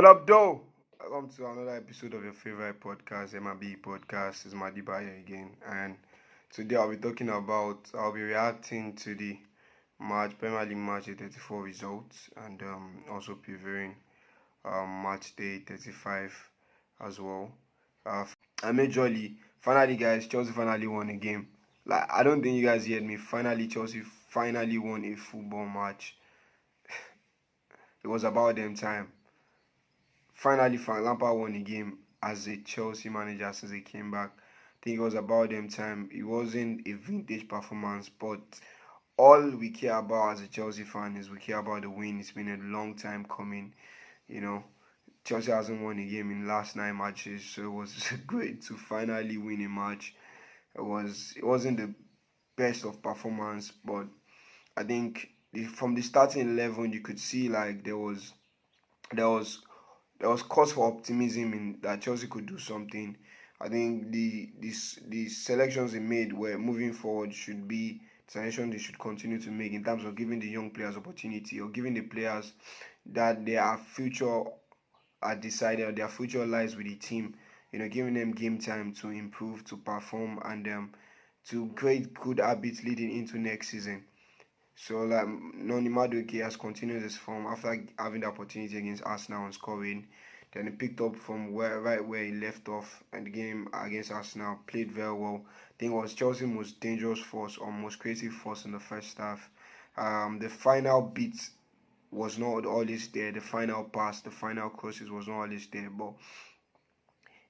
What up, though? Welcome to another episode of your favorite podcast, MRB Podcast. It's Madiba here again, and today I'll be reacting to the Premier League match day 34 results, and also previewing match day 35 as well. And majorly, finally, guys, Chelsea finally won a game. Like, I don't think you guys heard me. Finally, Chelsea finally won a football match. It was about them time. Finally, Frank Lampard won a game as a Chelsea manager since he came back. I think it was about them time. It wasn't a vintage performance, but all we care about as a Chelsea fan is we care about the win. It's been a long time coming. You know, Chelsea hasn't won a game in the last 9 matches, so it was great to finally win a match. It wasn't the best of performance, but I think from the starting 11 you could see like there was cause for optimism in that Chelsea could do something. I think the selections they made were moving forward should be the selection they should continue to make in terms of giving the young players opportunity or giving the players that their future are decided or their future lies with the team. You know, giving them game time to improve, to perform, and to create good habits leading into next season. So like Noni Madueke has continued this form after having the opportunity against Arsenal and scoring. Then he picked up from right where he left off in the game against Arsenal, played very well. I think it was Chelsea's most dangerous force or most creative force in the first half. The final beat was not always there. The final pass, the final crosses was not always there, but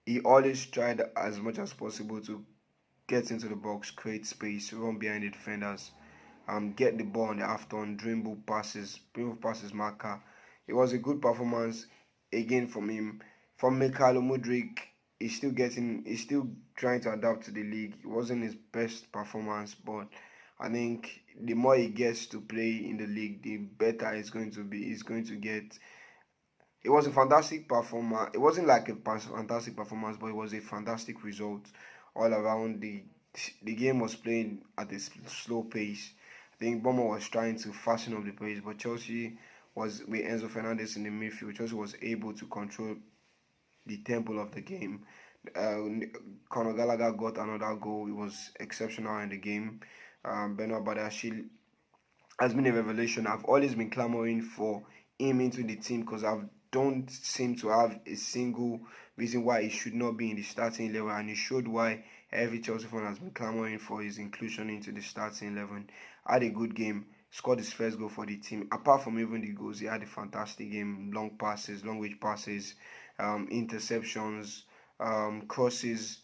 he always tried as much as possible to get into the box, create space, run behind the defenders, get the ball on the half-turn, dribble passes, marker. It was a good performance again from him. From Mikhailo Mudryk, he's still trying to adapt to the league. It wasn't his best performance, but I think the more he gets to play in the league, the better it's going to be. He's going to get. It was a fantastic performance. It wasn't like a fantastic performance, but it was a fantastic result all around. The game was played at a slow pace. I think Bournemouth was trying to fasten up the pace, but Chelsea was with Enzo Fernandez in the midfield. Chelsea was able to control the tempo of the game. Conor Gallagher got another goal. It was exceptional in the game. Benoit Badiashile has been a revelation. I've always been clamoring for him into the team because I don't seem to have a single reason why he should not be in the starting 11, and he showed why every Chelsea fan has been clamoring for his inclusion into the starting 11. Had a good game, scored his first goal for the team. Apart from even the goals, he had a fantastic game. Long passes, long range passes, interceptions, crosses.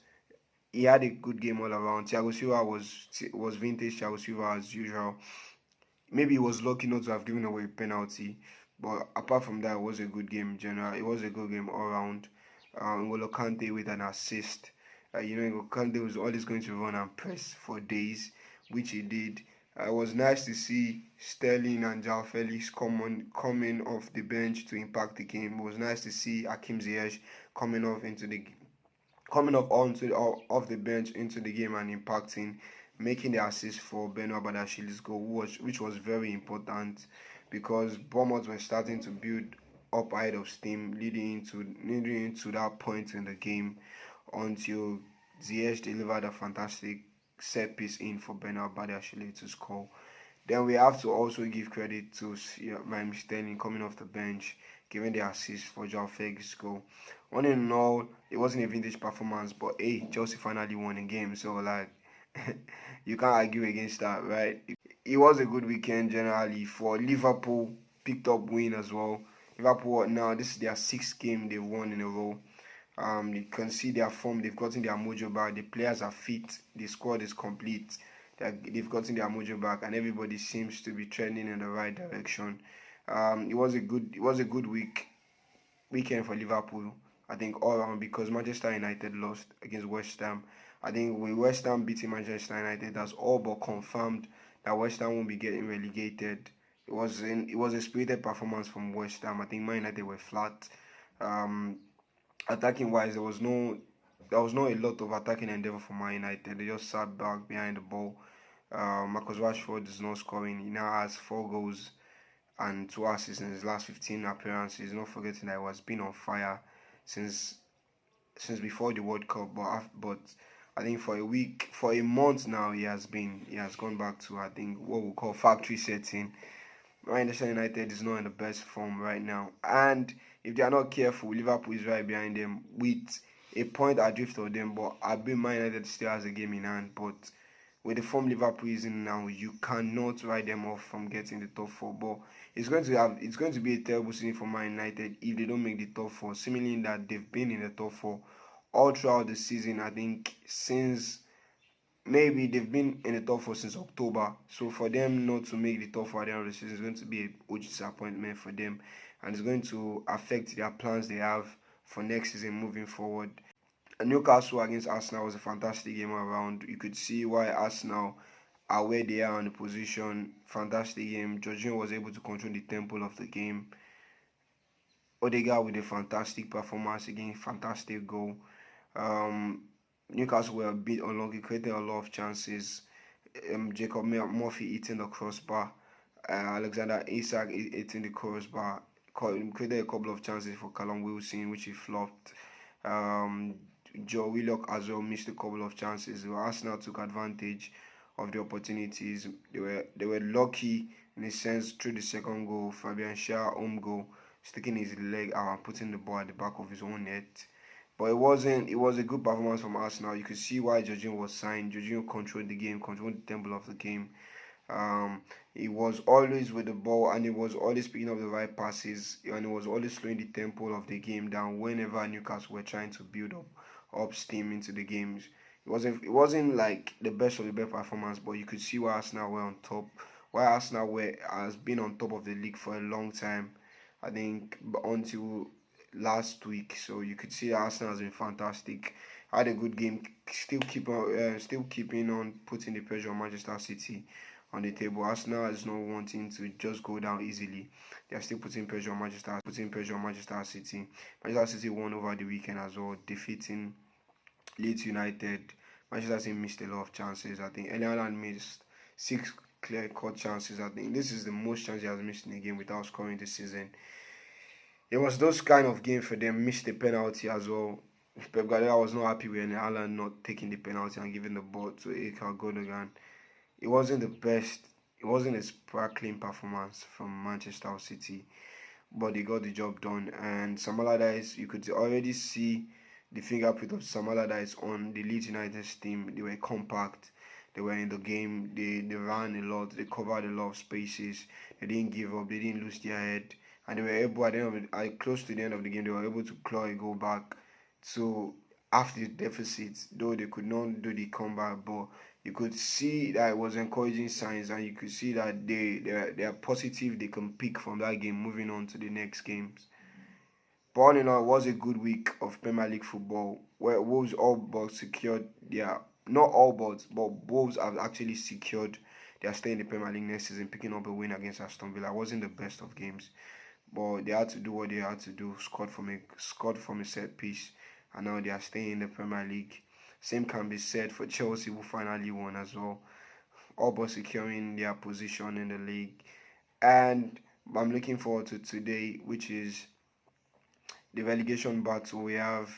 He had a good game all around. Thiago Silva was vintage Thiago Silva as usual. Maybe he was lucky not to have given away a penalty, but apart from that, it was a good game in general. It was a good game all around. N'Golo Kante with an assist. N'Golo Kante was always going to run and press for days, which he did. It was nice to see Sterling and João Felix coming off the bench to impact the game. It was nice to see Hakim Ziyech coming off the bench into the game and impacting, making the assist for Benoit Badiashile's goal, which was very important because Bournemouth were starting to build up ahead of steam, leading into that point in the game until Ziyech delivered a fantastic set piece in for Benoit Badiashile to score. Then we have to also give credit to Raheem Sterling coming off the bench, giving the assist for João Felix's goal. All in all, it wasn't a vintage performance, but hey, Chelsea finally won a game, so like you can't argue against that, right? It was a good weekend generally for Liverpool. Picked up win as well. Liverpool now, this is their 6th game they've won in a row. You can see their form. They've gotten their mojo back. The players are fit. The squad is complete. They've gotten their mojo back, and everybody seems to be trending in the right direction. It was a good weekend for Liverpool. I think all around because Manchester United lost against West Ham. I think with West Ham beating Manchester United, that's all but confirmed that West Ham won't be getting relegated. It was a spirited performance from West Ham. I think Man United were flat. Attacking wise, there was not a lot of attacking endeavor for Man United. They just sat back behind the ball. Marcus Rashford is not scoring. He now has 4 goals and 2 assists in his last 15 appearances. Not forgetting that he was been on fire since before the World Cup, but I think for a month now, he has gone back to, I think, what we call factory setting. Manchester United is not in the best form right now, and if they are not careful, Liverpool is right behind them with a point adrift of them. But I believe Man United still has a game in hand. But with the form Liverpool is in now, you cannot write them off from getting the top four. But it's going to be a terrible season for Man United if they don't make the top four. Similarly, in that they've been in the top four all throughout the season. I think since maybe they've been in the top four since October. So for them not to make the top four at the end of the season is going to be a huge disappointment for them, and it's going to affect their plans they have for next season moving forward. And Newcastle against Arsenal was a fantastic game around. You could see why Arsenal are where they are on the position. Fantastic game. Jorginho was able to control the tempo of the game. Odegaard with a fantastic performance again, fantastic goal. Newcastle were a bit unlucky, created a lot of chances. Jacob Murphy hitting the crossbar, Alexander Isak hitting the crossbar, created a couple of chances for Callum Wilson, which he flopped. Joe Willock as well missed a couple of chances. Arsenal took advantage of the opportunities. They were lucky in a sense through the second goal, Fabian Schär home goal, sticking his leg out and putting the ball at the back of his own net. But it was a good performance from Arsenal. You could see why Jorginho was signed. Jorginho controlled the game, controlled the tempo of the game. He was always with the ball, and he was always picking up the right passes, and he was always slowing the tempo of the game down whenever Newcastle were trying to build up steam into the games. It wasn't like the best of the best performance, but you could see why Arsenal were on top. Why Arsenal has been on top of the league for a long time. I think until last week, so you could see that Arsenal has been fantastic. Had a good game, still keeping on putting the pressure on Manchester City on the table. Arsenal is not wanting to just go down easily. They are still putting pressure on Manchester City. Manchester City won over the weekend as well, defeating Leeds United. Manchester City missed a lot of chances. I think Erling Haaland missed 6 clear-cut chances. I think this is the most chances he has missed in a game without scoring this season. It was those kind of games for them. Missed the penalty as well. Pep Guardiola was not happy with Haaland not taking the penalty and giving the ball to Ilkay Gundogan. It wasn't the best. It wasn't a sparkling performance from Manchester City, but they got the job done. And Sam Allardyce, you could already see the fingerprint of Sam Allardyce on the Leeds United team. They were compact. They were in the game. They ran a lot. They covered a lot of spaces. They didn't give up. They didn't lose their head. And they were able, close to the end of the game, they were able to claw a goal back to after the deficit, though they could not do the comeback. But you could see that it was encouraging signs, and you could see that they are positive. They can pick from that game, moving on to the next games. But all in all, it was a good week of Premier League football, where Wolves all but secured their, not all but Wolves have actually secured their stay in the Premier League next season, picking up a win against Aston Villa. It wasn't the best of games, but they had to do what they had to do. Scored from a set piece, and now they are staying in the Premier League. Same can be said for Chelsea, who finally won as well, all but securing their position in the league. And I'm looking forward to today, which is the relegation battle. We have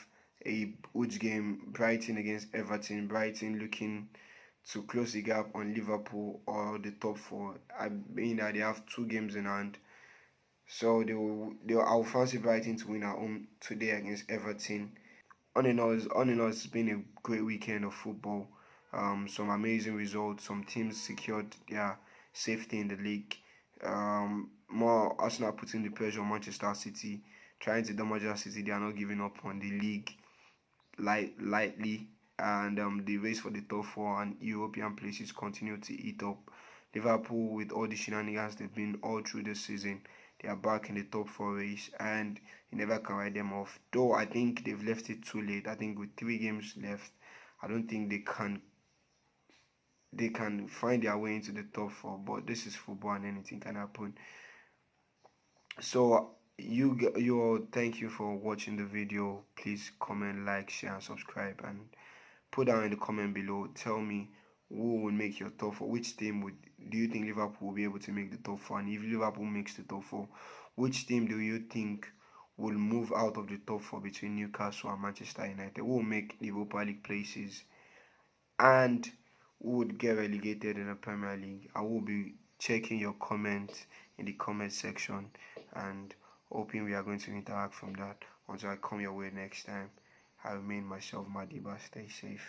a huge game, Brighton against Everton. Brighton looking to close the gap on Liverpool or the top four. I mean that they have 2 games in hand. So I will fancy Brighton to win at home today against Everton. On and on, it's been a great weekend of football. Some amazing results. Some teams secured their safety in the league. More Arsenal putting the pressure on Manchester City, trying to damage Manchester City. They are not giving up on the league lightly. And the race for the top 4 and European places continue to eat up. Liverpool, with all the shenanigans they've been all through the season, they are back in the top 4 race, and you never can write them off. Though I think they've left it too late. I think with 3 games left, I don't think they can find their way into the top 4. But this is football, and anything can happen. So you all, thank you for watching the video. Please comment, like, share, and subscribe, and put down in the comment below. Tell me who will make your top four? Which team do you think Liverpool will be able to make the top four? And if Liverpool makes the top four, which team do you think will move out of the top four between Newcastle and Manchester United? Who will make the Europa League places? And who would get relegated in the Premier League? I will be checking your comments in the comment section and hoping we are going to interact from that until I come your way next time. I remain myself, Madiba. Stay safe.